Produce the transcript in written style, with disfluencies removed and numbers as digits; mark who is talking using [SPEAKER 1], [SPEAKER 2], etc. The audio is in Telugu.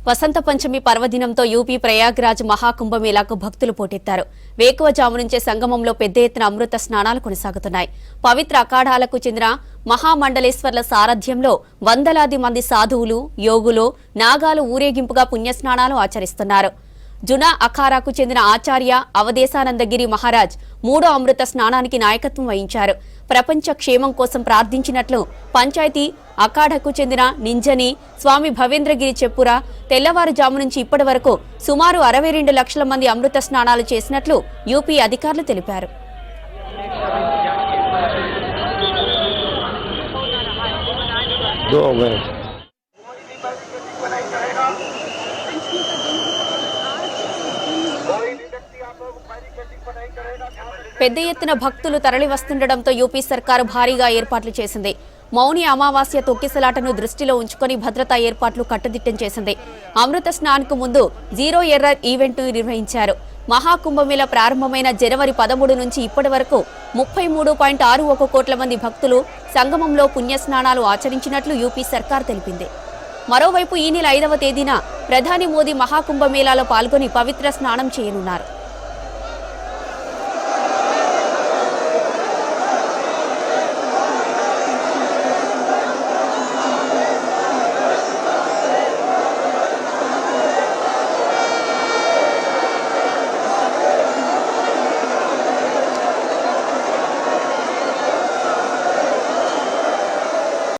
[SPEAKER 1] వసంత పంచమి పర్వదినంతో యూపీ ప్రయాగ్రాజ్ మహాకుంభమేళాకు భక్తులు పోటెత్తారు. వేకువజాము నుంచే సంగమంలో పెద్ద ఎత్తున అమృత స్నానాలు కొనసాగుతున్నాయి. పవిత్ర అఖాడాలకు చెందిన మహామండలేశ్వర్ల సారథ్యంలో వందలాది మంది సాధువులు, యోగులు, నాగాలు ఊరేగింపుగా పుణ్యస్నానాలు ఆచరిస్తున్నారు. జునా అఖారాకు చెందిన ఆచార్య అవధేశానందగిరి మహారాజ్ మూడో అమృత స్నానానికి నాయకత్వం వహించారు. ప్రపంచ క్షేమం కోసం ప్రార్థించినట్లు పంచాయతీ అఖాడకు చెందిన నింజని స్వామి భవేంద్రగిరి చెప్పురా తెల్లవారుజాము నుంచి ఇప్పటి వరకు సుమారు 62 లక్షల మంది అమృత స్నానాలు చేసినట్లు యూపీ అధికారులు తెలిపారు. పెద్ద ఎత్తున భక్తులు తరలి వస్తుండటంతో యూపీ సర్కారు భారీగా ఏర్పాట్లు చేసింది. మౌని అమావాస్య తొక్కిసలాటను దృష్టిలో ఉంచుకొని భద్రతా ఏర్పాట్లు కట్టుదిట్టం చేసింది. అమృత స్నాన్కు ముందు జీరో ఎర్రర్ ఈవెంట్ నిర్వహించారు. మహాకుంభమేళ ప్రారంభమైన జనవరి 13 నుంచి ఇప్పటి వరకు 33.61 కోట్ల మంది భక్తులు సంగమంలో పుణ్యస్నానాలు ఆచరించినట్లు యూపీ సర్కార్ తెలిపింది. మరోవైపు ఈ నెల 5వ తేదీన ప్రధాని మోదీ మహాకుంభమేళాలో పాల్గొని పవిత్ర స్నానం చేయనున్నారు.